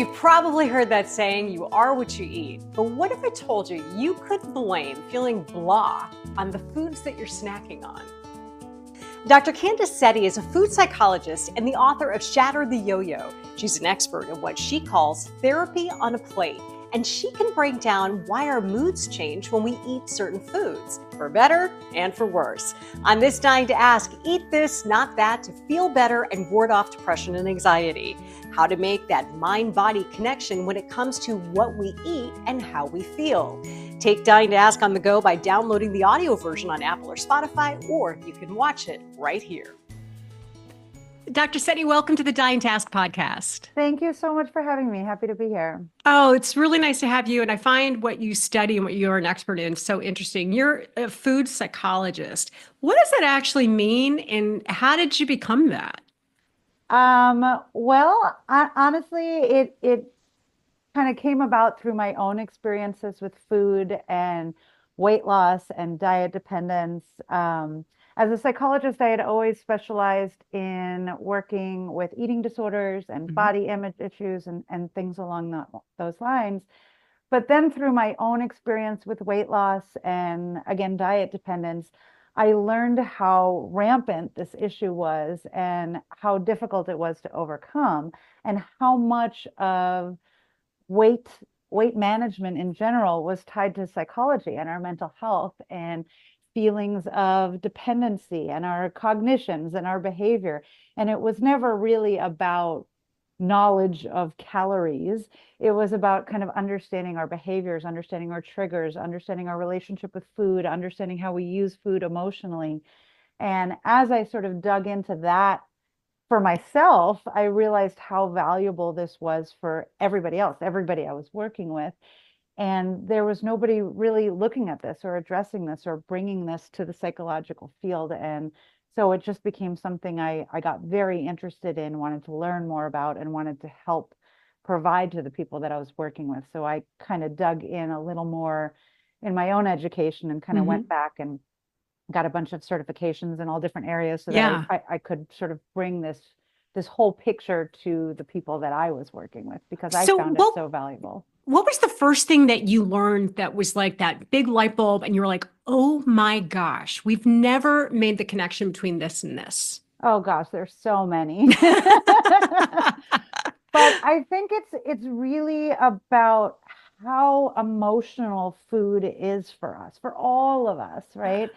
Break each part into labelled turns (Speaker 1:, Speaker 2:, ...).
Speaker 1: You've probably heard that saying, you are what you eat. But what if I told you you could blame feeling blah on the foods that you're snacking on? Dr. Candace Setti is a food psychologist and the author of Shatter the Yo-Yo. She's an expert in what she calls therapy on a plate, and she can break down why our moods change when we eat certain foods, for better and for worse. On this Dying to Ask, eat this, not that, to feel better and ward off depression and anxiety. How to make that mind-body connection when it comes to what we eat and how we feel. Take Dying to Ask on the go by downloading the audio version on Apple or Spotify, or you can watch it right here. Dr. Setti, welcome to the Dying to Ask podcast.
Speaker 2: Thank you so much for having me. Happy to be here.
Speaker 1: Oh, it's really nice to have you. And I find what you study and what you're an expert in so interesting. You're a food psychologist. What does that actually mean? And how did you become that?
Speaker 2: Honestly, it kind of came about through my own experiences with food and weight loss and diet dependence. As a psychologist, I had always specialized in working with eating disorders and body image issues and things along those lines. But then through my own experience with weight loss and, again, diet dependence, I learned how rampant this issue was and how difficult it was to overcome, and how much of weight management in general was tied to psychology and our mental health and feelings of dependency and our cognitions and our behavior. And it was never really about knowledge of calories. It was about kind of understanding our behaviors, understanding our triggers, understanding our relationship with food, understanding how we use food emotionally. And as I sort of dug into that for myself, I realized how valuable this was for everybody else, everybody I was working with. And there was nobody really looking at this or addressing this or bringing this to the psychological field. And so it just became something I got very interested in, wanted to learn more about, and wanted to help provide to the people that I was working with. So I kind of dug in a little more in my own education and kind of went back and got a bunch of certifications in all different areas so that I could sort of bring this whole picture to the people that I was working with, because I found it so valuable.
Speaker 1: What was the first thing that you learned that was like that big light bulb and you were like, oh my gosh, we've never made the connection between this and this?
Speaker 2: Oh gosh, there's so many. But I think it's really about how emotional food is for us, for all of us, right?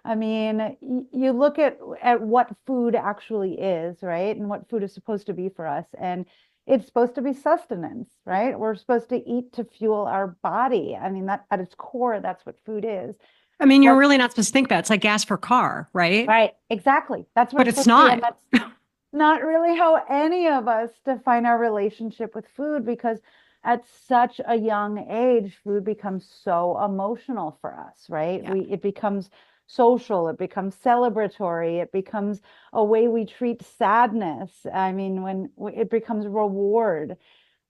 Speaker 2: I mean, you look at what food actually is, right? And what food is supposed to be for us. And it's supposed to be sustenance, right? We're supposed to eat to fuel our body. I mean, that at its core, that's what food is.
Speaker 1: I mean, you're really not supposed to think that. It's like gas for car, right?
Speaker 2: Right, exactly. That's what
Speaker 1: it's not.
Speaker 2: That's not really how any of us define our relationship with food, because at such a young age, food becomes so emotional for us, right?
Speaker 1: Yeah.
Speaker 2: It becomes social, it becomes celebratory, it becomes a way we treat sadness. I mean, when it becomes reward,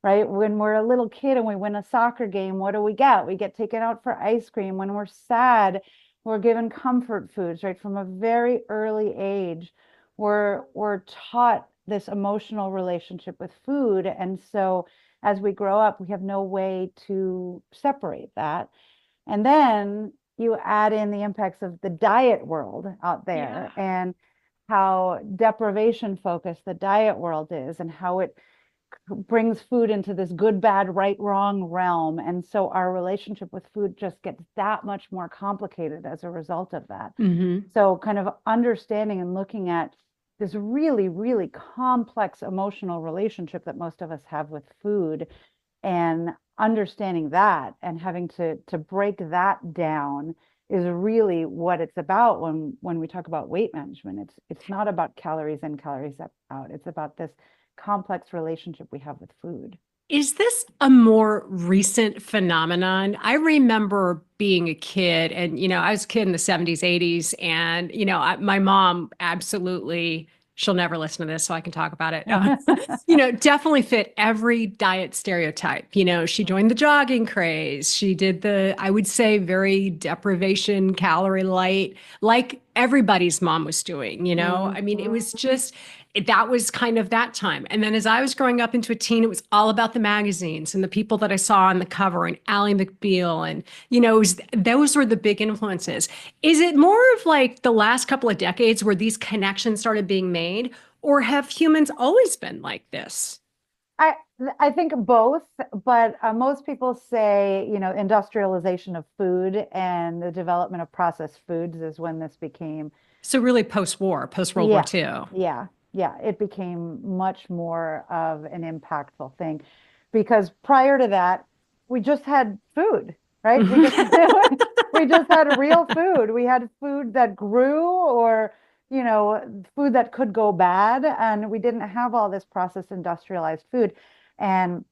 Speaker 2: right? When we're a little kid and we win a soccer game, what do? We get taken out for ice cream. When we're sad, we're given comfort foods, right? From a very early age, we're taught this emotional relationship with food. And so as we grow up, we have no way to separate that. And then you add in the impacts of the diet world out there, and how deprivation focused the diet world is, and how it brings food into this good, bad, right, wrong realm. And so our relationship with food just gets that much more complicated as a result of that. So kind of understanding and looking at this really, really complex emotional relationship that most of us have with food, and understanding that and having to break that down is really what it's about when we talk about weight management. It's not about calories in, calories out. It's about this complex relationship we have with food.
Speaker 1: Is this a more recent phenomenon? I remember being a kid, and, I was a kid in the 70s, 80s, and, my mom absolutely, she'll never listen to this, so I can talk about it. Definitely fit every diet stereotype. She joined the jogging craze. She did I would say, very deprivation, calorie light, like everybody's mom was doing, I mean, it was just, that was kind of that time. And then as I was growing up into a teen, it was all about the magazines and the people that I saw on the cover and Ally McBeal. And, those were the big influences. Is it more of like the last couple of decades where these connections started being made, or have humans always been like this?
Speaker 2: I I think both, but most people say, industrialization of food and the development of processed foods is when this became,
Speaker 1: So really post-war, post-World War
Speaker 2: yeah,
Speaker 1: II.
Speaker 2: yeah, it became much more of an impactful thing because prior to that, we just had food, right? We just we just had real food. We had food that grew or, food that could go bad, and we didn't have all this processed industrialized food. And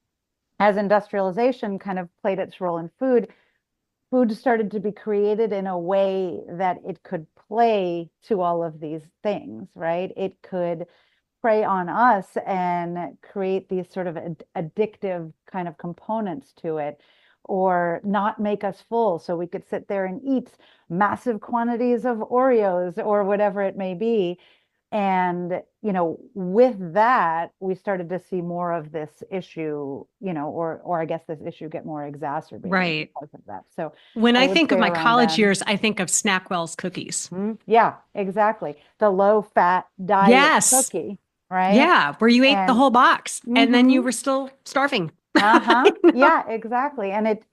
Speaker 2: as industrialization kind of played its role in food, food started to be created in a way that it could play to all of these things, right? It could prey on us and create these sort of addictive kind of components to it, or not make us full. So we could sit there and eat massive quantities of Oreos or whatever it may be. And, with that, we started to see more of this issue, or I guess this issue get more exacerbated
Speaker 1: Right.
Speaker 2: because of that. So
Speaker 1: When
Speaker 2: I
Speaker 1: I
Speaker 2: would
Speaker 1: think
Speaker 2: say
Speaker 1: of my
Speaker 2: around
Speaker 1: college
Speaker 2: then.
Speaker 1: years, I think of Snackwell's cookies.
Speaker 2: Yeah, exactly. The low fat diet
Speaker 1: Yes.
Speaker 2: cookie, right?
Speaker 1: Yeah, where you ate the
Speaker 2: And
Speaker 1: whole box and then you
Speaker 2: mhm.
Speaker 1: were still starving.
Speaker 2: Uh-huh.
Speaker 1: You know?
Speaker 2: Yeah, exactly. And it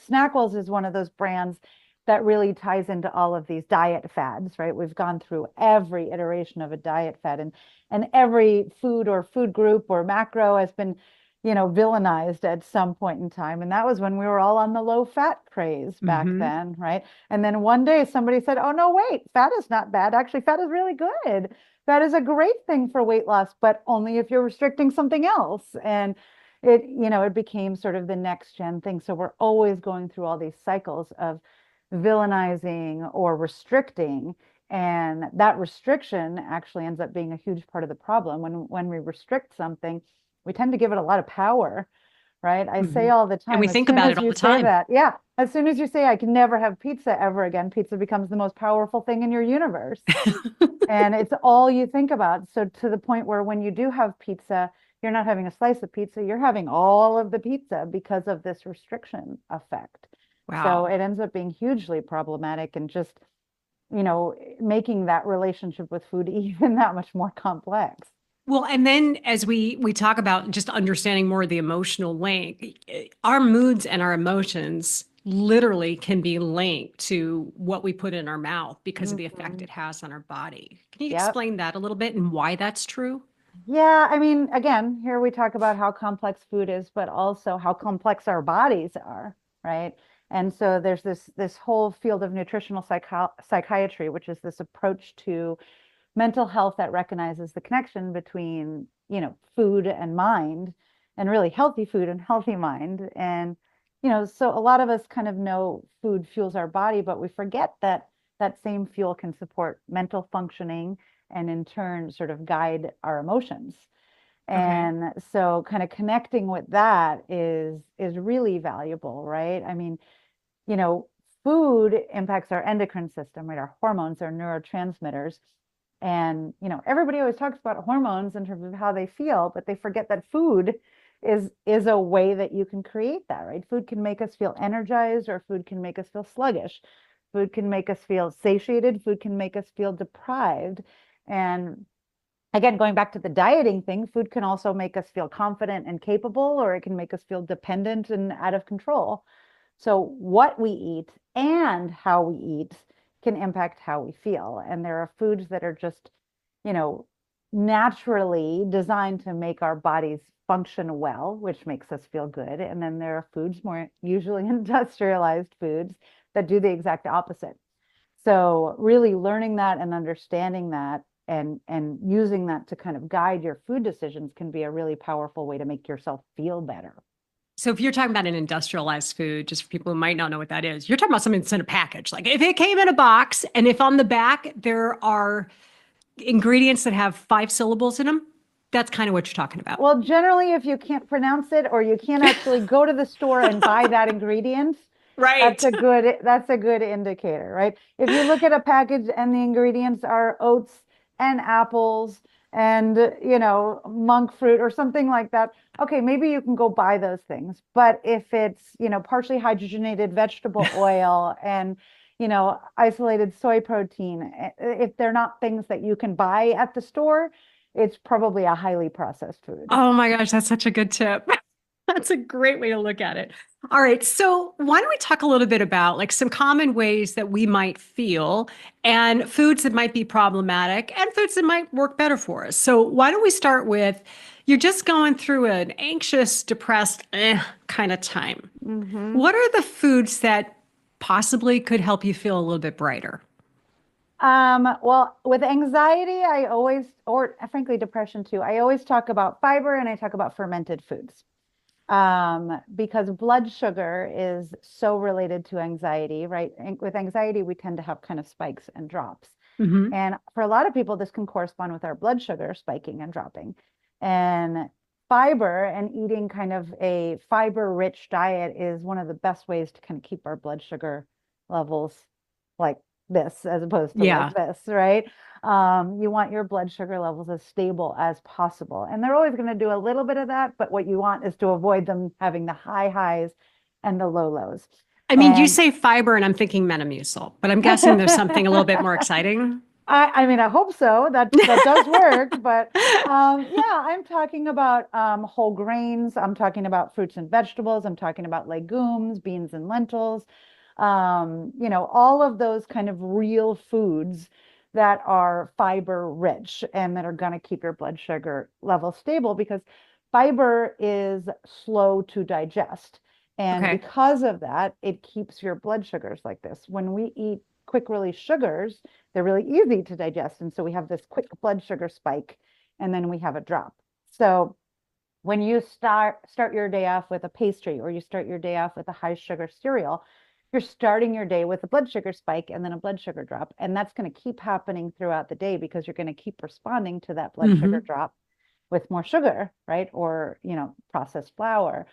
Speaker 2: Snackwells is one of those brands that really ties into all of these diet fads, right? We've gone through every iteration of a diet fad, and every food or food group or macro has been, villainized at some point in time. And that was when we were all on the low fat craze back
Speaker 1: Hmm.
Speaker 2: then, right? And then one day somebody said, "Oh no, wait, fat is not bad. Actually, fat is really good. That is a great thing for weight loss, but only if you're restricting something else." And it became sort of the next gen thing. So we're always going through all these cycles of villainizing or restricting. And that restriction actually ends up being a huge part of the problem. When we restrict something, we tend to give it a lot of power, right? I
Speaker 1: Hmm.
Speaker 2: say all the
Speaker 1: And we
Speaker 2: time, as
Speaker 1: think
Speaker 2: soon
Speaker 1: about
Speaker 2: as
Speaker 1: it all
Speaker 2: you
Speaker 1: the
Speaker 2: say
Speaker 1: time.
Speaker 2: that, yeah, as soon as you say I can never have pizza ever again, pizza becomes the most powerful thing in your universe. And it's all you think about. So to the point where when you do have pizza, you're not having a slice of pizza, you're having all of the pizza because of this restriction effect. So
Speaker 1: Wow.
Speaker 2: it ends up being hugely problematic and just, making that relationship with food even that much more complex.
Speaker 1: Well, and then as we talk about just understanding more of the emotional link, our moods and our emotions literally can be linked to what we put in our mouth because of the effect
Speaker 2: Mhm.
Speaker 1: it has on our body. Can you
Speaker 2: Yep.
Speaker 1: explain that a little bit and why that's true?
Speaker 2: Yeah, I mean, again, here we talk about how complex food is, but also how complex our bodies are, right? And so there's this whole field of nutritional psychiatry, which is this approach to mental health that recognizes the connection between, food and mind, and really healthy food and healthy mind. And, so a lot of us kind of know food fuels our body, but we forget that that same fuel can support mental functioning and in turn sort of guide our emotions.
Speaker 1: Okay.
Speaker 2: And so kind of connecting with that is really valuable, right? I mean, you know, food impacts our endocrine system, right? Our hormones, our neurotransmitters. And, everybody always talks about hormones in terms of how they feel, but they forget that food is a way that you can create that, right? Food can make us feel energized, or food can make us feel sluggish. Food can make us feel satiated, food can make us feel deprived. And again, going back to the dieting thing, food can also make us feel confident and capable, or it can make us feel dependent and out of control. So, what we eat and how we eat can impact how we feel. And there are foods that are just, you know, naturally designed to make our bodies function well, which makes us feel good. And then there are foods, more usually industrialized foods, that do the exact opposite. So really learning that and understanding that and using that to kind of guide your food decisions can be a really powerful way to make yourself feel better.
Speaker 1: So if you're talking about an industrialized food, just for people who might not know what that is, you're talking about something that's in a package. Like if it came in a box and if on the back there are ingredients that have 5 syllables in them, that's kind of what you're talking about.
Speaker 2: Well, generally, if you can't pronounce it or you can't actually go to the store and buy that ingredient,
Speaker 1: Right.
Speaker 2: that's a good indicator, right? If you look at a package and the ingredients are oats and apples and, monk fruit or something like that. Okay, maybe you can go buy those things. But if it's, partially hydrogenated vegetable oil and, isolated soy protein, if they're not things that you can buy at the store, it's probably a highly processed food.
Speaker 1: Oh my gosh, that's such a good tip. That's a great way to look at it. All right, so why don't we talk a little bit about like some common ways that we might feel and foods that might be problematic and foods that might work better for us. So why don't we start with you're just going through an anxious, depressed kind of time.
Speaker 2: Hmm.
Speaker 1: What are the foods that possibly could help you feel a little bit brighter?
Speaker 2: Well, with anxiety, I always, or frankly, depression too, I always talk about fiber and I talk about fermented foods. Because blood sugar is so related to anxiety, right? And with anxiety, we tend to have kind of spikes and drops.
Speaker 1: Hmm.
Speaker 2: And for a lot of people, this can correspond with our blood sugar spiking and dropping. And fiber and eating kind of a fiber-rich diet is one of the best ways to kind of keep our blood sugar levels like this, as opposed to like
Speaker 1: Yeah.
Speaker 2: this, right? You want your blood sugar levels as stable as possible. And they're always going to do a little bit of that, but what you want is to avoid them having the high highs and the low lows.
Speaker 1: I mean, you
Speaker 2: And
Speaker 1: say fiber and I'm thinking Metamucil, but I'm guessing there's something a little bit more exciting.
Speaker 2: I mean, I hope so. That does work, but yeah, I'm talking about whole grains. I'm talking about fruits and vegetables. I'm talking about legumes, beans and lentils. All of those kind of real foods that are fiber rich and that are going to keep your blood sugar level stable because fiber is slow to digest. And
Speaker 1: Okay.
Speaker 2: because of that, it keeps your blood sugars like this. When we eat quick release sugars, they're really easy to digest. And so we have this quick blood sugar spike and then we have a drop. So when you start your day off with a pastry or you start your day off with a high sugar cereal, you're starting your day with a blood sugar spike and then a blood sugar drop. And that's going to keep happening throughout the day because you're going to keep responding to that blood sugar
Speaker 1: Hmm.
Speaker 2: drop with more sugar, right? Or, processed flour.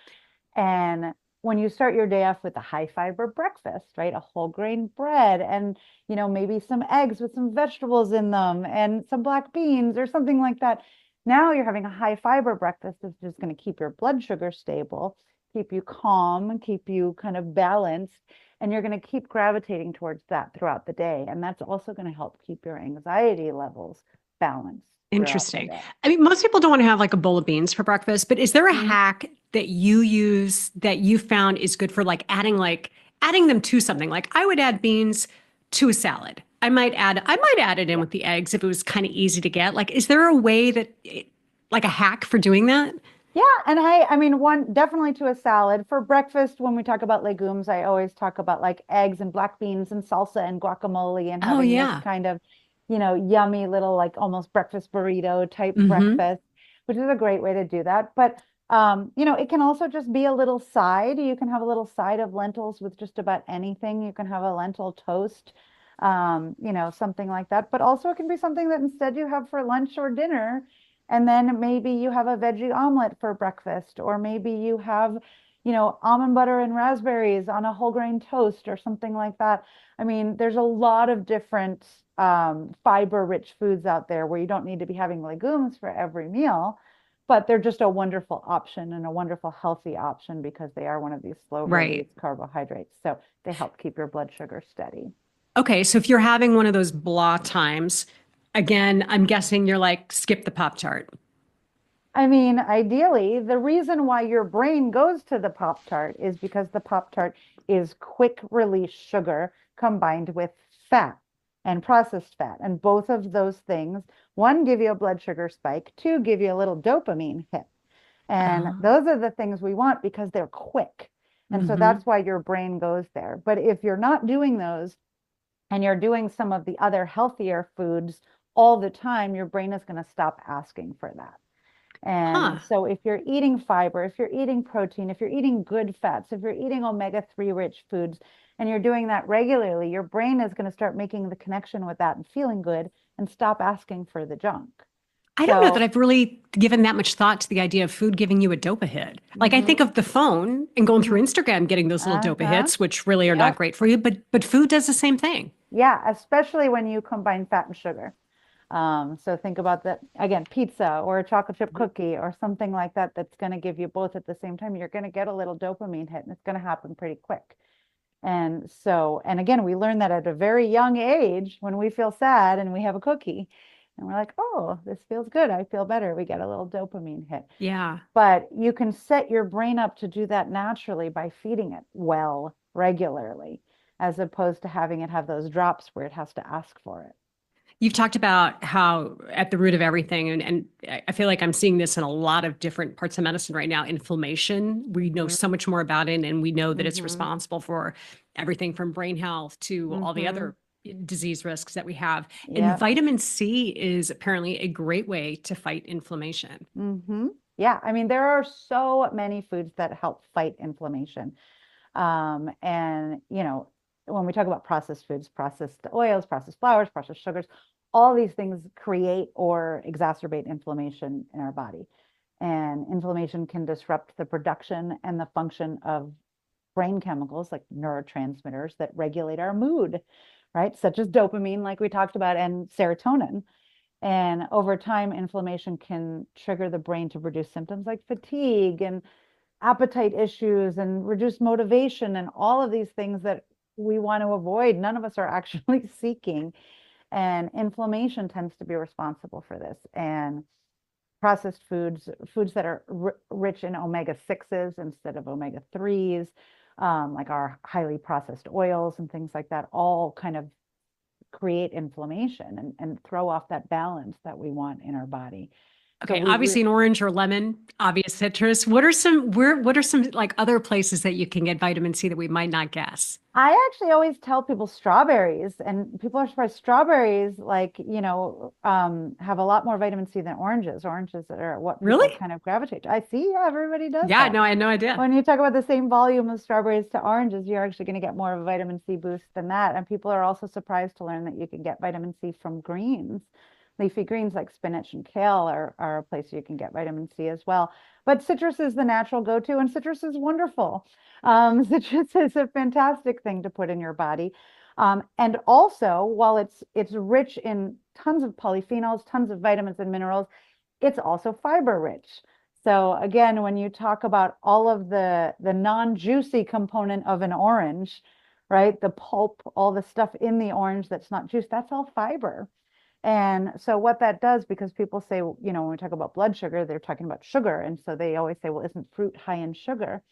Speaker 2: And when you start your day off with a high fiber breakfast, right? A whole grain bread and, maybe some eggs with some vegetables in them and some black beans or something like that. Now you're having a high fiber breakfast that's just going to keep your blood sugar stable, keep you calm, keep you kind of balanced, and you're going to keep gravitating towards that throughout the day. And that's also going to help keep your anxiety levels balanced throughout the
Speaker 1: Interesting.
Speaker 2: day.
Speaker 1: I mean, most people don't want to have like a bowl of beans for breakfast, but is there a
Speaker 2: Mhm.
Speaker 1: hack that you use that you found is good for like adding them to something? Like I would add beans to a salad. I might add it in
Speaker 2: Yeah.
Speaker 1: with the eggs if it was kind of easy to get. Like, is there a way like a hack for doing that?
Speaker 2: Yeah, and I mean, one definitely to a salad. For breakfast, when we talk about legumes, I always talk about like eggs and black beans and salsa and guacamole and
Speaker 1: Oh
Speaker 2: having this
Speaker 1: yeah.
Speaker 2: kind of, yummy little like almost breakfast burrito type
Speaker 1: Hmm.
Speaker 2: breakfast, which is a great way to do that. But it can also just be a little side. You can have a little side of lentils with just about anything. You can have a lentil toast, something like that. But also it can be something that instead you have for lunch or dinner and then maybe you have a veggie omelet for breakfast, or maybe you have, almond butter and raspberries on a whole grain toast or something like that. I mean, there's a lot of different fiber-rich foods out there where you don't need to be having legumes for every meal, but they're just a wonderful option and a wonderful healthy option because they are one of these slow-release
Speaker 1: Right.
Speaker 2: carbohydrates. So they help keep your blood sugar steady.
Speaker 1: Okay, so if you're having one of those blah times, again, I'm guessing you're like skip the Pop Tart.
Speaker 2: I mean, ideally, the reason why your brain goes to the Pop Tart is because the Pop Tart is quick release sugar combined with fat and processed fat. And both of those things, one, give you a blood sugar spike, two, give you a little dopamine hit. And
Speaker 1: Oh.
Speaker 2: those are the things we want because they're quick. And so
Speaker 1: Hmm.
Speaker 2: that's why your brain goes there. But if you're not doing those and you're doing some of the other healthier foods all the time, your brain is going to stop asking for that.
Speaker 1: Huh.
Speaker 2: And so if you're eating fiber, if you're eating protein, if you're eating good fats, if you're eating omega-3 rich foods, and you're doing that regularly, your brain is going to start making the connection with that and feeling good and stop asking for the junk.
Speaker 1: I don't know that
Speaker 2: So,
Speaker 1: I've really given that much thought to the idea of food giving you a dopa hit. Like I think
Speaker 2: mhm,
Speaker 1: of the phone and going through
Speaker 2: mhm,
Speaker 1: Instagram getting those little dopa
Speaker 2: uh-huh,
Speaker 1: hits, which really are not
Speaker 2: yep,
Speaker 1: great for you, but food does the same thing.
Speaker 2: yeah, especially when you combine fat and sugar. So think about that again, pizza or a chocolate chip cookie or something like that that's going to give you both at the same time. You're going to get a little dopamine hit and it's going to happen pretty quick. And so, and again, we learn that at a very young age when we feel sad and we have a cookie and we're like, oh, this feels good. I feel better. We get a little dopamine hit.
Speaker 1: Yeah.
Speaker 2: But you can set your brain up to do that naturally by feeding it well regularly, as opposed to having it have those drops where it has to ask for it.
Speaker 1: You've talked about how at the root of everything, and I feel like I'm seeing this in a lot of different parts of medicine right now, inflammation. We know so much more about it, and we know that it's
Speaker 2: Mm-hmm.
Speaker 1: responsible for everything from brain health to all the
Speaker 2: Mm-hmm.
Speaker 1: other disease risks that we have. And
Speaker 2: Yeah.
Speaker 1: vitamin C is apparently a great way to fight inflammation.
Speaker 2: Mm-hmm. Yeah. I mean, there are so many foods that help fight inflammation. And, when we talk about processed foods, processed oils, processed flours, processed sugars, all these things create or exacerbate inflammation in our body. And inflammation can disrupt the production and the function of brain chemicals like neurotransmitters that regulate our mood, right? Such as dopamine, like we talked about, and serotonin. And over time, inflammation can trigger the brain to produce symptoms like fatigue and appetite issues and reduced motivation and all of these things that we want to avoid. None of us are actually seeking. And inflammation tends to be responsible for this. And processed foods, foods that are rich in omega 6s instead of omega 3s, like our highly processed oils and things like that, all kind of create inflammation and throw off that balance that we want in our body. So
Speaker 1: Okay, obviously an orange or lemon, obvious citrus. What are some like other places that you can get vitamin C that we might not guess?
Speaker 2: I actually always tell people strawberries, and people are surprised. Strawberries, like, have a lot more vitamin C than oranges. Oranges are what people
Speaker 1: Really?
Speaker 2: kind of gravitate to. I see, yeah, everybody does
Speaker 1: Yeah,
Speaker 2: that.
Speaker 1: no, I had no idea.
Speaker 2: When you talk about the same volume of strawberries to oranges, you're actually going to get more of a vitamin C boost than that. And people are also surprised to learn that you can get vitamin C from greens. Leafy greens like spinach and kale are a place you can get vitamin C as well. But citrus is the natural go-to, and citrus is wonderful. Citrus is a fantastic thing to put in your body. And also, while it's rich in tons of polyphenols, tons of vitamins and minerals, it's also fiber rich. So again, when you talk about all of the non-juicy component of an orange, right? The pulp, all the stuff in the orange that's not juice, that's all fiber. And so what that does, because people say, when we talk about blood sugar, they're talking about sugar. And so they always say, well, isn't fruit high in sugar?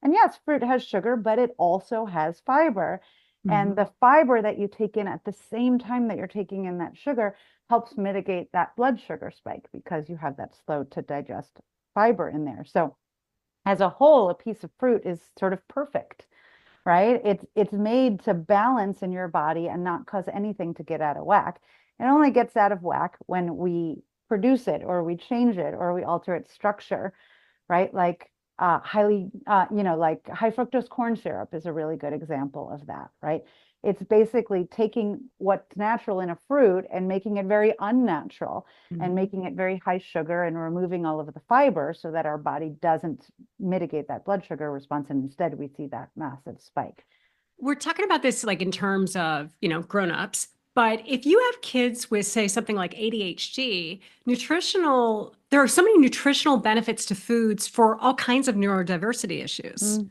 Speaker 2: And yes, fruit has sugar, but it also has fiber. And
Speaker 1: Mhm.
Speaker 2: the fiber that you take in at the same time that you're taking in that sugar helps mitigate that blood sugar spike because you have that slow to digest fiber in there. So as a whole, a piece of fruit is sort of perfect, right? It's made to balance in your body and not cause anything to get out of whack. It only gets out of whack when we produce it or we change it or we alter its structure, right? Like like high fructose corn syrup is a really good example of that, right? It's basically taking what's natural in a fruit and making it very unnatural and
Speaker 1: Mhm.
Speaker 2: making it very high sugar and removing all of the fiber so that our body doesn't mitigate that blood sugar response. And instead, we see that massive spike.
Speaker 1: We're talking about this like in terms of, grown-ups, but if you have kids with, say, something like ADHD, there are so many nutritional benefits to foods for all kinds of neurodiversity issues.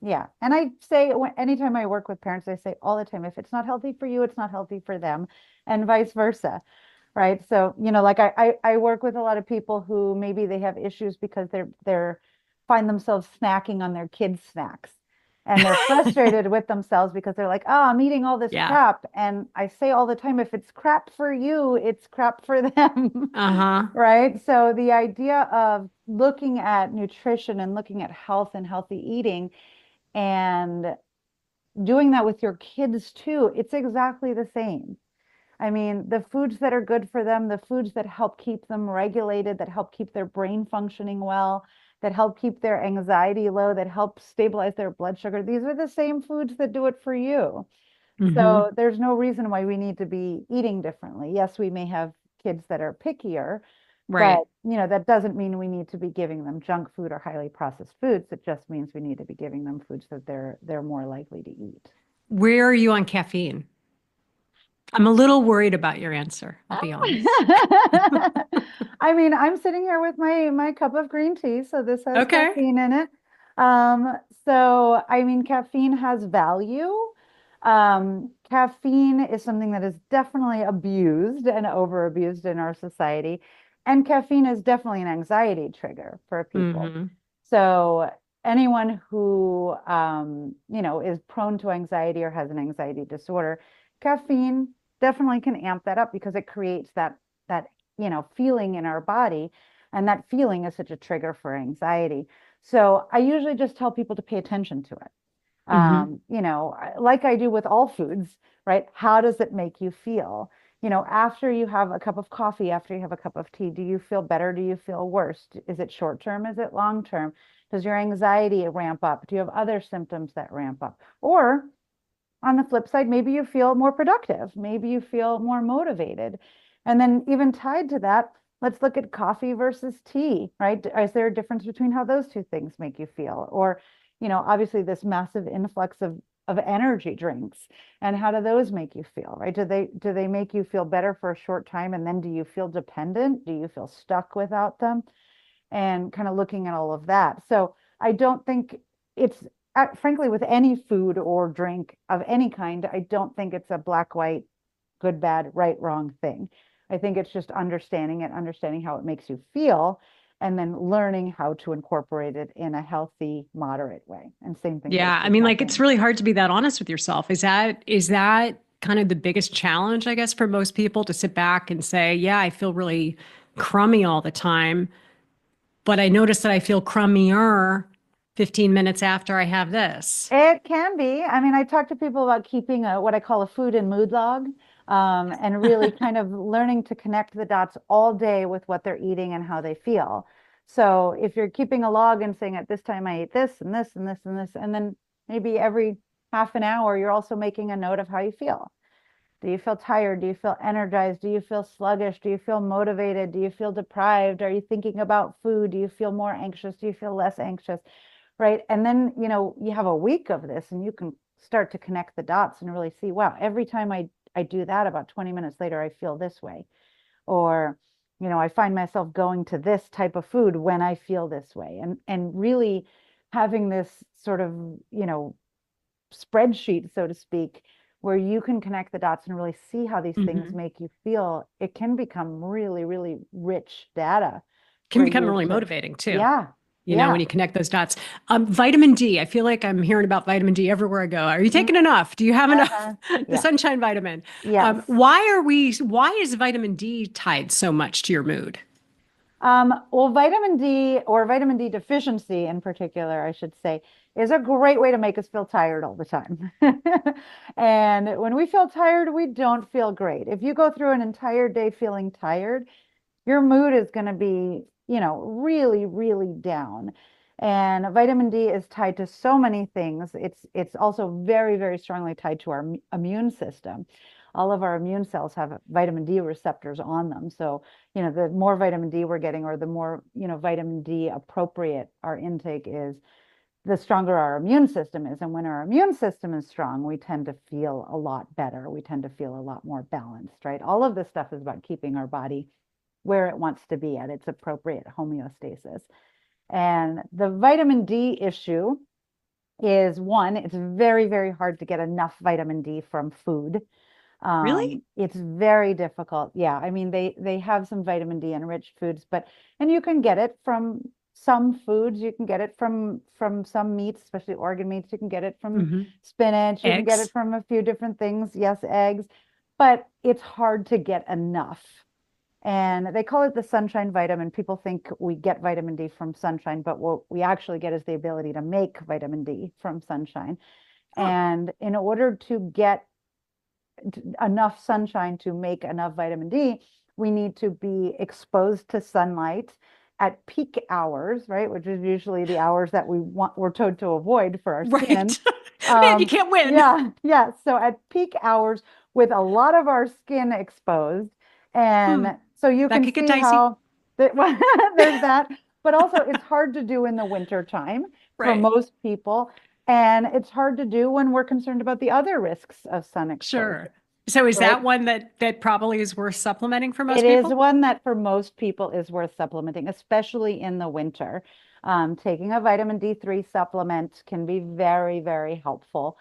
Speaker 2: Yeah. And I say, anytime I work with parents, I say all the time, if it's not healthy for you, it's not healthy for them, and vice versa. Right. So, like I work with a lot of people who maybe they have issues because they're find themselves snacking on their kids' snacks. And they're frustrated with themselves because they're like, oh, I'm eating all this
Speaker 1: Yeah.
Speaker 2: crap. And I say all the time, if it's crap for you, it's crap for them.
Speaker 1: Uh-huh.
Speaker 2: Right. So the idea of looking at nutrition and looking at health and healthy eating and doing that with your kids too, it's exactly the same. I mean, the foods that are good for them, the foods that help keep them regulated, that help keep their brain functioning well, that help keep their anxiety low, that help stabilize their blood sugar, these are the same foods that do it for you.
Speaker 1: Hmm.
Speaker 2: So there's no reason why we need to be eating differently. Yes, we may have kids that are pickier, but
Speaker 1: Right.
Speaker 2: that doesn't mean we need to be giving them junk food or highly processed foods. It just means we need to be giving them foods that they're more likely to eat.
Speaker 1: Where are you on caffeine? I'm a little worried about your answer, I'll be honest.
Speaker 2: I mean, I'm sitting here with my cup of green tea, so this has
Speaker 1: Okay.
Speaker 2: caffeine in it. Um, so I mean, caffeine has value. Caffeine is something that is definitely abused and over abused in our society, and caffeine is definitely an anxiety trigger for people.
Speaker 1: Hmm.
Speaker 2: So anyone who is prone to anxiety or has an anxiety disorder, caffeine definitely can amp that up because it creates that feeling in our body, and that feeling is such a trigger for anxiety. So I usually just tell people to pay attention to it.
Speaker 1: Hmm.
Speaker 2: Like I do with all foods, right? How does it make you feel? After you have a cup of coffee, after you have a cup of tea, do you feel better? Do you feel worse? Is it short term? Is it long term? Does your anxiety ramp up? Do you have other symptoms that ramp up? Or on the flip side, maybe you feel more productive, maybe you feel more motivated. And then, even tied to that, let's look at coffee versus tea, right? Is there a difference between how those two things make you feel? Or, obviously, this massive influx of energy drinks, and how do those make you feel, right? Do they make you feel better for a short time, and then do you feel dependent? Do you feel stuck without them? And kind of looking at all of that. So I don't think it's, frankly, with any food or drink of any kind, I don't think it's a black, white, good, bad, right, wrong thing. I think it's just understanding it, understanding how it makes you feel, and then learning how to incorporate it in a healthy, moderate way. And same thing goes
Speaker 1: Yeah, I
Speaker 2: for
Speaker 1: mean, like it's
Speaker 2: caffeine.
Speaker 1: really hard to be that honest with yourself. Is that kind of the biggest challenge, I guess, for most people to sit back and say, yeah, I feel really crummy all the time, but I notice that I feel crummier 15 minutes after I have this.
Speaker 2: It can be. I mean, I talk to people about keeping what I call a food and mood log, and really kind of learning to connect the dots all day with what they're eating and how they feel. So if you're keeping a log and saying at this time I ate this and this and this and this, and then maybe every half an hour, you're also making a note of how you feel. Do you feel tired? Do you feel energized? Do you feel sluggish? Do you feel motivated? Do you feel deprived? Are you thinking about food? Do you feel more anxious? Do you feel less anxious? Right. And then, you have a week of this and you can start to connect the dots and really see, wow, every time I do that, about 20 minutes later, I feel this way. Or, I find myself going to this type of food when I feel this way. And really having this sort of, spreadsheet, so to speak, where you can connect the dots and really see how these things
Speaker 1: Hmm.
Speaker 2: make you feel, it can become really, really rich data
Speaker 1: Can
Speaker 2: for
Speaker 1: become
Speaker 2: you
Speaker 1: really
Speaker 2: to,
Speaker 1: motivating too.
Speaker 2: yeah,
Speaker 1: When
Speaker 2: yeah.
Speaker 1: you connect those dots. Vitamin D, I feel like I'm hearing about vitamin D everywhere I go. Are you taking
Speaker 2: Mhm.
Speaker 1: enough? Do you have enough?
Speaker 2: Uh-huh.
Speaker 1: The
Speaker 2: Yeah.
Speaker 1: sunshine vitamin.
Speaker 2: Yes.
Speaker 1: Why is vitamin D tied so much to your mood?
Speaker 2: Well, vitamin D, or vitamin D deficiency in particular, I should say, is a great way to make us feel tired all the time. And when we feel tired, we don't feel great. If you go through an entire day feeling tired, your mood is going to be, really, really down. And vitamin D is tied to so many things. It's also very, very strongly tied to our immune system. All of our immune cells have vitamin D receptors on them. So, the more vitamin D we're getting, or the more, vitamin D appropriate our intake is, the stronger our immune system is. And when our immune system is strong, we tend to feel a lot better. We tend to feel a lot more balanced, right? All of this stuff is about keeping our body where it wants to be at its appropriate homeostasis. And the vitamin D issue is, one, it's very, very hard to get enough vitamin D from food.
Speaker 1: Really?
Speaker 2: It's very difficult. Yeah, I mean, they have some vitamin D enriched foods, and you can get it from some foods. You can get it from some meats, especially organ meats. You can get it from
Speaker 1: Hmm.
Speaker 2: spinach. You can get it
Speaker 1: Eggs?
Speaker 2: from a few different things. Yes, eggs, but it's hard to get enough. And they call it the sunshine vitamin. People think we get vitamin D from sunshine, but what we actually get is the ability to make vitamin D from sunshine.
Speaker 1: Huh.
Speaker 2: And in order to get enough sunshine to make enough vitamin D, we need to be exposed to sunlight at peak hours, right? Which is usually the hours that we're told to avoid for our skin.
Speaker 1: Right. Man, you
Speaker 2: Um,
Speaker 1: can't win.
Speaker 2: yeah, yeah. So at peak hours with a lot of our skin exposed.
Speaker 1: Hmm.
Speaker 2: And so you
Speaker 1: That
Speaker 2: can
Speaker 1: could get
Speaker 2: see
Speaker 1: dicey.
Speaker 2: how there's that, but also it's hard to do in the winter time for
Speaker 1: Right.
Speaker 2: most people. And it's hard to do when we're concerned about the other risks of sun
Speaker 1: Sure.
Speaker 2: exposure.
Speaker 1: So is
Speaker 2: Right?
Speaker 1: that one that probably is worth supplementing for
Speaker 2: It
Speaker 1: most
Speaker 2: is
Speaker 1: people?
Speaker 2: one that for most people is worth supplementing, especially in the winter. Taking a vitamin D3 supplement can be very, very helpful.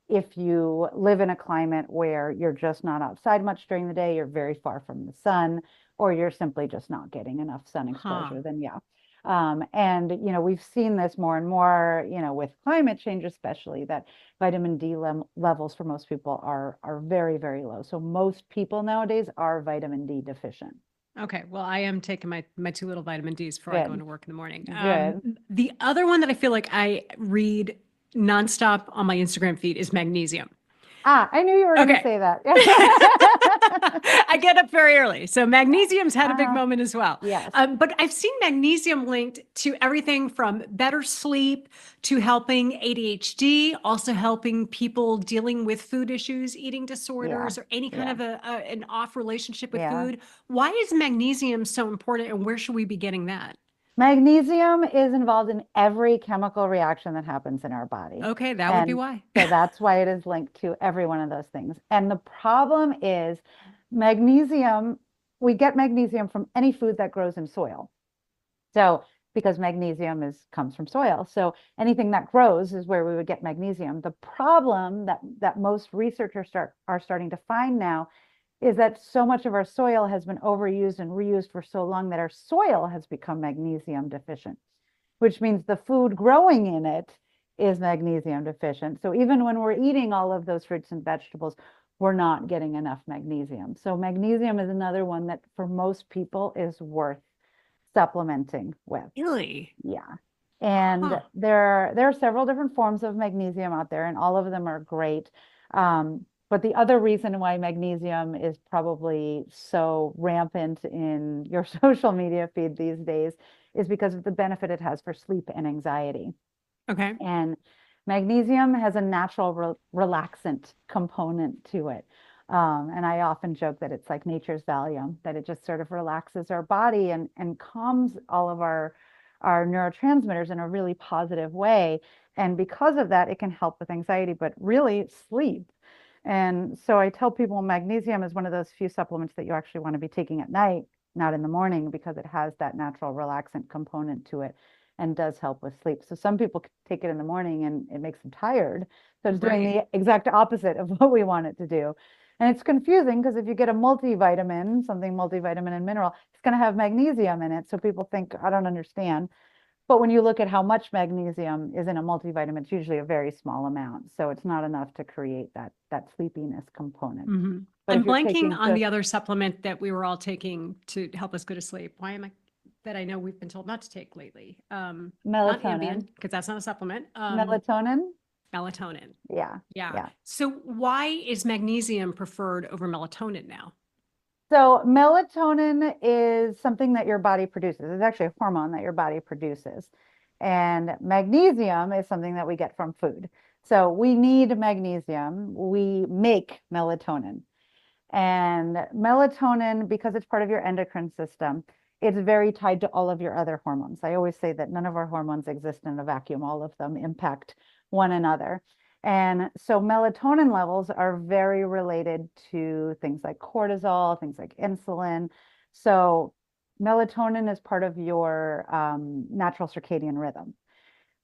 Speaker 2: If you live in a climate where you're just not outside much during the day, you're very far from the sun, or you're simply just not getting enough sun
Speaker 1: Huh.
Speaker 2: exposure, then yeah. And we've seen this more and more, with climate change, especially that vitamin D levels for most people are very, very low. So most people nowadays are vitamin D deficient.
Speaker 1: Okay, well, I am taking my two little vitamin Ds before I go
Speaker 2: Good,
Speaker 1: into work in the morning.
Speaker 2: good.
Speaker 1: The other one that I feel like I read nonstop on my Instagram feed is magnesium.
Speaker 2: I knew you were going to
Speaker 1: Okay.
Speaker 2: say that.
Speaker 1: I get up very early. So magnesium's had a big
Speaker 2: Uh,
Speaker 1: moment as well.
Speaker 2: yes,
Speaker 1: But I've seen magnesium linked to everything from better sleep to helping ADHD, also helping people dealing with food issues, eating
Speaker 2: yeah,
Speaker 1: disorders, or any kind
Speaker 2: yeah,
Speaker 1: of an off relationship with
Speaker 2: yeah.
Speaker 1: food. Why is magnesium so important and where should we be getting that?
Speaker 2: Magnesium is involved in every chemical reaction that happens in our body.
Speaker 1: Okay, that would be
Speaker 2: And
Speaker 1: why.
Speaker 2: so that's why it is linked to every one of those things. And the problem is magnesium, we get magnesium from any food that grows in soil. So because magnesium comes from soil. So anything that grows is where we would get magnesium. The problem that most researchers are starting to find now is that so much of our soil has been overused and reused for so long that our soil has become magnesium deficient, which means the food growing in it is magnesium deficient. So even when we're eating all of those fruits and vegetables, we're not getting enough magnesium. So magnesium is another one that for most people is worth supplementing with.
Speaker 1: Really?
Speaker 2: Yeah. And
Speaker 1: Huh.
Speaker 2: there are several different forms of magnesium out there, and all of them are great. But the other reason why magnesium is probably so rampant in your social media feed these days is because of the benefit it has for sleep and anxiety.
Speaker 1: Okay.
Speaker 2: And magnesium has a natural relaxant component to it. And I often joke that it's like nature's Valium, that it just sort of relaxes our body and calms all of our neurotransmitters in a really positive way. And because of that, it can help with anxiety, but really sleep. And so I tell people magnesium is one of those few supplements that you actually want to be taking at night, not in the morning, because it has that natural relaxant component to it and does help with sleep. So some people take it in the morning and it makes them tired. So it's doing
Speaker 1: Right.
Speaker 2: the exact opposite of what we want it to do. And it's confusing because if you get a multivitamin, something multivitamin and mineral, it's going to have magnesium in it. So people think, I don't understand. But when you look at how much magnesium is in a multivitamin, it's usually a very small amount. So it's not enough to create that sleepiness component.
Speaker 1: Hmm.
Speaker 2: But
Speaker 1: I'm
Speaker 2: if you're
Speaker 1: blanking
Speaker 2: taking
Speaker 1: on the
Speaker 2: just
Speaker 1: other supplement that we were all taking to help us go to sleep. Why am I that I know we've been told not to take lately? Not Ambien,
Speaker 2: melatonin,
Speaker 1: because that's not a supplement.
Speaker 2: melatonin,
Speaker 1: Melatonin.
Speaker 2: yeah,
Speaker 1: Yeah.
Speaker 2: yeah.
Speaker 1: So why is magnesium preferred over melatonin now?
Speaker 2: So melatonin is something that your body produces. It's actually a hormone that your body produces. And magnesium is something that we get from food. So we need magnesium. We make melatonin. And melatonin, because it's part of your endocrine system, it's very tied to all of your other hormones. I always say that none of our hormones exist in a vacuum. All of them impact one another. And so melatonin levels are very related to things like cortisol, things like insulin. So melatonin is part of your natural circadian rhythm.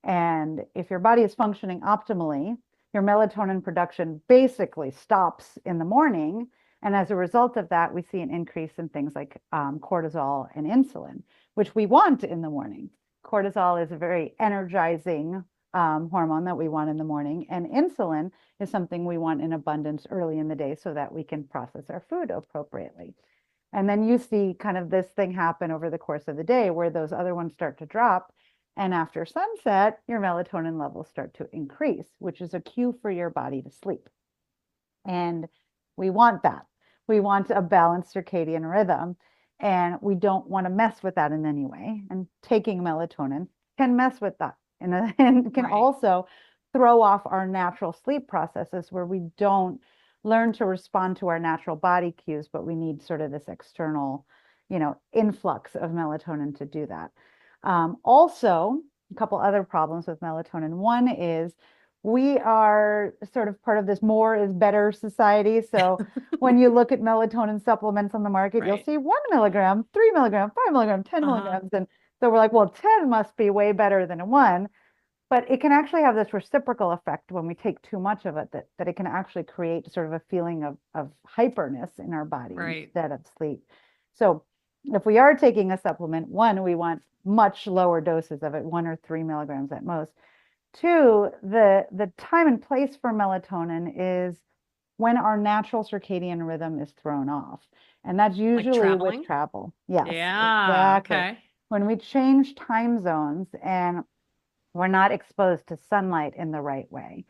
Speaker 2: And if your body is functioning optimally, your melatonin production basically stops in the morning. And as a result of that, we see an increase in things like cortisol and insulin, which we want in the morning. Cortisol is a very energizing hormone that we want in the morning. And insulin is something we want in abundance early in the day so that we can process our food appropriately. And then you see kind of this thing happen over the course of the day where those other ones start to drop. And after sunset, your melatonin levels start to increase, which is a cue for your body to sleep. And we want that. We want a balanced circadian rhythm. And we don't want to mess with that in any way. And taking melatonin can mess with that and can
Speaker 1: Right.
Speaker 2: also throw off our natural sleep processes where we don't learn to respond to our natural body cues, but we need sort of this external, influx of melatonin to do that. Also, a couple other problems with melatonin. One is we are sort of part of this more is better society. So when you look at melatonin supplements on the market, you'll
Speaker 1: Right.
Speaker 2: see 1 milligram, 3 milligram, 5 milligram, 10
Speaker 1: Uh-huh.
Speaker 2: milligrams. And so we're like, well, 10 must be way better than a one. But it can actually have this reciprocal effect when we take too much of it, that it can actually create sort of a feeling of hyperness in our body
Speaker 1: Right.
Speaker 2: instead of sleep. So if we are taking a supplement, one, we want much lower doses of it, 1 or 3 milligrams at most. Two, the time and place for melatonin is when our natural circadian rhythm is thrown off. And that's
Speaker 1: Like
Speaker 2: usually with
Speaker 1: traveling?
Speaker 2: travel. Yes,
Speaker 1: Yeah.
Speaker 2: exactly.
Speaker 1: Okay.
Speaker 2: When we change time zones and we're not exposed to sunlight in the right way.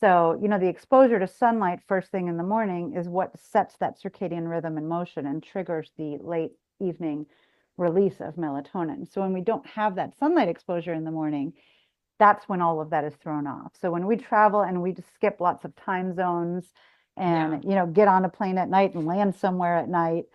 Speaker 2: So, the exposure to sunlight first thing in the morning is what sets that circadian rhythm in motion and triggers the late evening release of melatonin. So when we don't have that sunlight exposure in the morning, that's when all of that is thrown off. So when we travel and we just skip lots of time zones
Speaker 1: Yeah.
Speaker 2: and, get on a plane at night and land somewhere at night,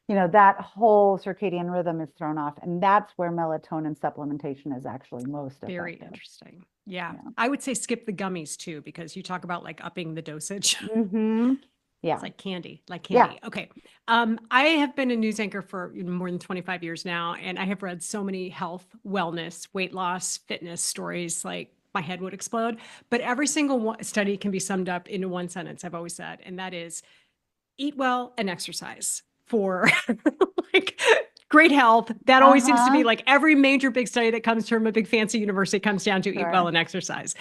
Speaker 2: that whole circadian rhythm is thrown off. And that's where melatonin supplementation is actually most
Speaker 1: Very
Speaker 2: effective.
Speaker 1: interesting. Yeah.
Speaker 2: Yeah.
Speaker 1: I would say skip the gummies too, because you talk about like upping the dosage.
Speaker 2: Mm-hmm.
Speaker 1: It's
Speaker 2: Yeah.
Speaker 1: like candy, like
Speaker 2: Yeah.
Speaker 1: candy. Okay. I have been a news anchor for more than 25 years now, and I have read so many health, wellness, weight loss, fitness stories, like my head would explode. But every single study can be summed up into one sentence, I've always said, and that is eat well and exercise for like great health. That always seems to be
Speaker 2: Uh-huh.
Speaker 1: like every major big study that comes from a big fancy university comes down to eat well
Speaker 2: Sure.
Speaker 1: and exercise.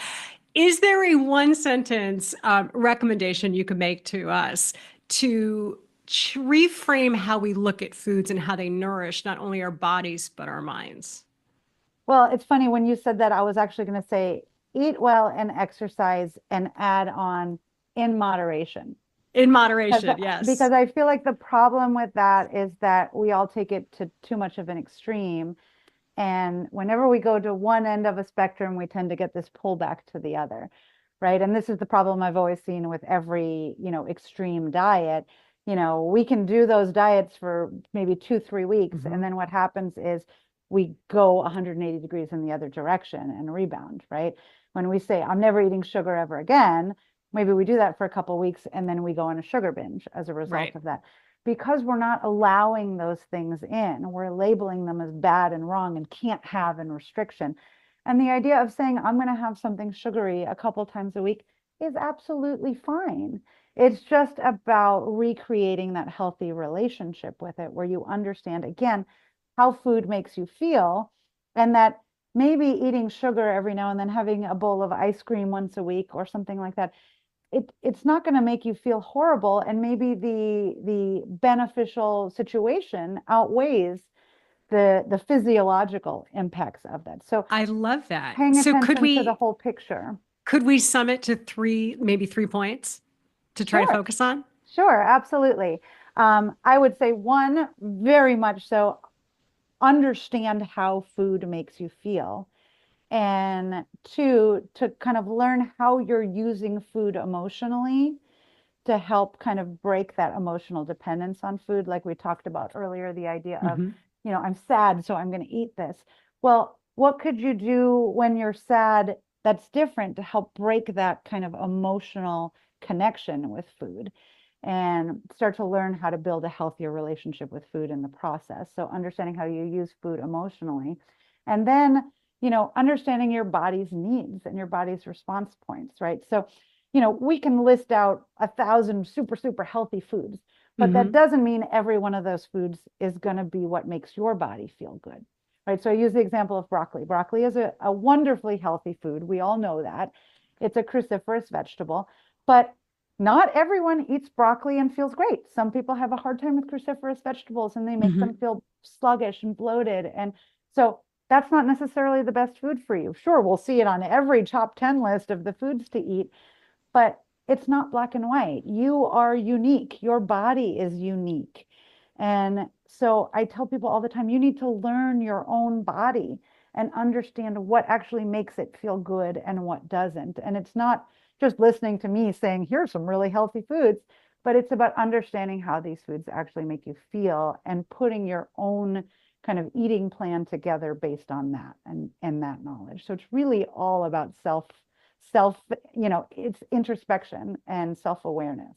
Speaker 1: Is there a one sentence recommendation you could make to us to reframe how we look at foods and how they nourish not only our bodies, but our minds?
Speaker 2: Well, it's funny when you said that, I was actually going to say eat well and exercise and add on in moderation.
Speaker 1: In
Speaker 2: Because
Speaker 1: moderation, yes.
Speaker 2: I feel like the problem with that is that we all take it to too much of an extreme. And whenever we go to one end of a spectrum, we tend to get this pullback to the other, right? And this is the problem I've always seen with every, extreme diet. We can do those diets for maybe 2, 3 weeks.
Speaker 1: Mhm.
Speaker 2: And then what happens is we go 180 degrees in the other direction and rebound, right? When we say, I'm never eating sugar ever again, maybe we do that for a couple of weeks and then we go on a sugar binge as a result
Speaker 1: Right.
Speaker 2: of that, because we're not allowing those things in. We're labeling them as bad and wrong and can't have and restriction. And the idea of saying, I'm going to have something sugary a couple times a week is absolutely fine. It's just about recreating that healthy relationship with it, where you understand, again, how food makes you feel, and that maybe eating sugar every now and then, having a bowl of ice cream once a week or something like that, it's not going to make you feel horrible, and maybe the beneficial situation outweighs the physiological impacts of that. So
Speaker 1: I love that.
Speaker 2: paying
Speaker 1: So
Speaker 2: attention to the whole picture.
Speaker 1: could we sum it to three, maybe 3 points to try to
Speaker 2: Sure,
Speaker 1: focus on?
Speaker 2: sure, absolutely. I would say one, very much so, understand how food makes you feel. And two, to kind of learn how you're using food emotionally to help kind of break that emotional dependence on food. Like we talked about earlier, the idea of,
Speaker 1: Mhm.
Speaker 2: I'm sad, so I'm going to eat this. Well, what could you do when you're sad that's different to help break that kind of emotional connection with food and start to learn how to build a healthier relationship with food in the process? So understanding how you use food emotionally, and then, understanding your body's needs and your body's response points, right? So we can list out 1,000 super, super healthy foods, but that
Speaker 1: Mhm.
Speaker 2: doesn't mean every one of those foods is going to be what makes your body feel good, right? So I use the example of broccoli. Broccoli is a wonderfully healthy food. We all know that. It's a cruciferous vegetable, but not everyone eats broccoli and feels great. Some people have a hard time with cruciferous vegetables and they make them
Speaker 1: Mhm.
Speaker 2: feel sluggish and bloated. And so that's not necessarily the best food for you. Sure, we'll see it on every top 10 list of the foods to eat, but it's not black and white. You are unique. Your body is unique. And so I tell people all the time, you need to learn your own body and understand what actually makes it feel good and what doesn't. And it's not just listening to me saying, here's some really healthy foods, but it's about understanding how these foods actually make you feel and putting your own kind of eating plan together based on that and that knowledge. So it's really all about it's introspection and self-awareness.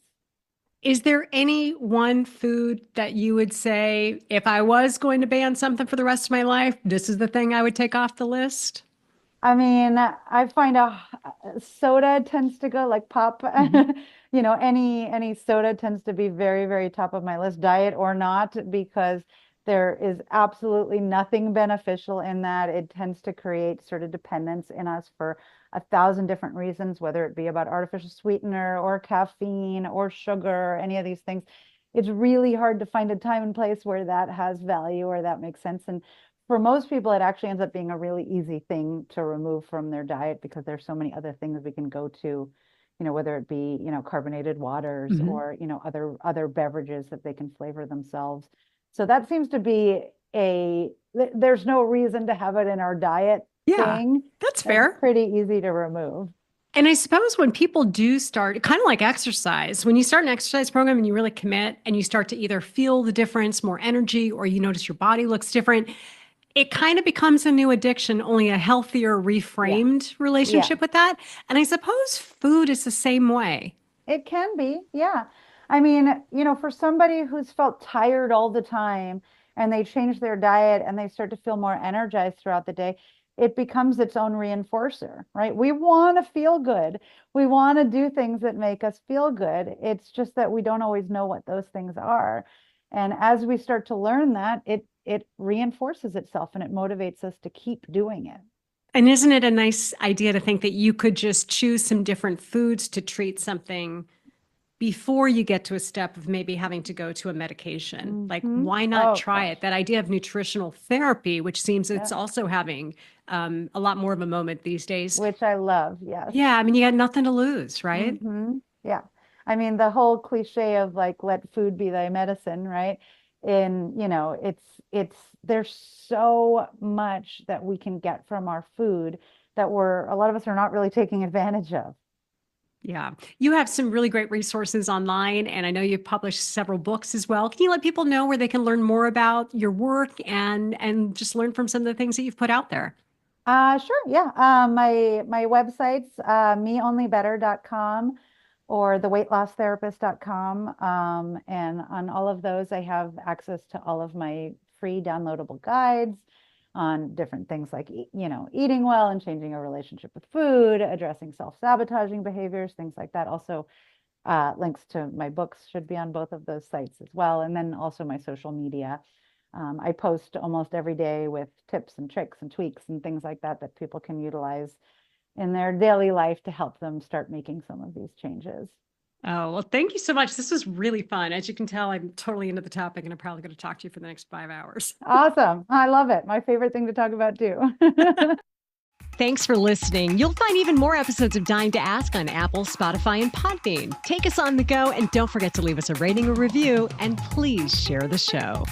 Speaker 1: Is there any one food that you would say, if I was going to ban something for the rest of my life, this is the thing I would take off the list?
Speaker 2: I mean, I find soda tends to go like pop,
Speaker 1: Mhm.
Speaker 2: any soda tends to be very, very top of my list, diet or not, because there is absolutely nothing beneficial in that. It tends to create sort of dependence in us for 1,000 different reasons, whether it be about artificial sweetener or caffeine or sugar, any of these things. It's really hard to find a time and place where that has value or that makes sense. And for most people, it actually ends up being a really easy thing to remove from their diet because there's so many other things we can go to, whether it be, carbonated waters
Speaker 1: Mhm.
Speaker 2: or, other beverages that they can flavor themselves. So that seems to be there's no reason to have it in our diet
Speaker 1: Yeah,
Speaker 2: thing.
Speaker 1: that's
Speaker 2: It's
Speaker 1: fair.
Speaker 2: pretty easy to remove.
Speaker 1: And I suppose when people do start, kind of like exercise, when you start an exercise program and you really commit and you start to either feel the difference, more energy, or you notice your body looks different, it kind of becomes a new addiction, only a healthier,
Speaker 2: Yeah.
Speaker 1: reframed
Speaker 2: Yeah.
Speaker 1: relationship with that. And I suppose food is the same way.
Speaker 2: It can be, yeah. I mean, for somebody who's felt tired all the time and they change their diet and they start to feel more energized throughout the day, it becomes its own reinforcer, right? We want to feel good. We want to do things that make us feel good. It's just that we don't always know what those things are. And as we start to learn that, it reinforces itself and it motivates us to keep doing it.
Speaker 1: And isn't it a nice idea to think that you could just choose some different foods to treat something before you get to a step of maybe having to go to a medication? Like,
Speaker 2: Hmm.
Speaker 1: why not
Speaker 2: Oh
Speaker 1: try it?
Speaker 2: gosh.
Speaker 1: That idea of nutritional therapy, which seems it's
Speaker 2: Yeah.
Speaker 1: also having a lot more of a moment these days.
Speaker 2: Which I love. Yes.
Speaker 1: Yeah, I mean, you got nothing to lose, right?
Speaker 2: Yeah. I mean, the whole cliche of like, let food be thy medicine, right? And, there's so much that we can get from our food that a lot of us are not really taking advantage of.
Speaker 1: Yeah. You have some really great resources online, and I know you've published several books as well. Can you let people know where they can learn more about your work and just learn from some of the things that you've put out there?
Speaker 2: Sure. Yeah. My websites, meonlybetter.com or theweightlosstherapist.com. And on all of those, I have access to all of my free downloadable guides on different things like, eating well and changing a relationship with food, addressing self-sabotaging behaviors, things like that. Also, links to my books should be on both of those sites as well. And then also my social media. I post almost every day with tips and tricks and tweaks and things like that that people can utilize in their daily life to help them start making some of these changes.
Speaker 1: Oh, well, thank you so much. This was really fun. As you can tell, I'm totally into the topic and I'm probably going to talk to you for the next 5 hours.
Speaker 2: Awesome. I love it. My favorite thing to talk about too.
Speaker 1: Thanks for listening. You'll find even more episodes of Dying to Ask on Apple, Spotify, and Podbean. Take us on the go and don't forget to leave us a rating or review, and please share the show.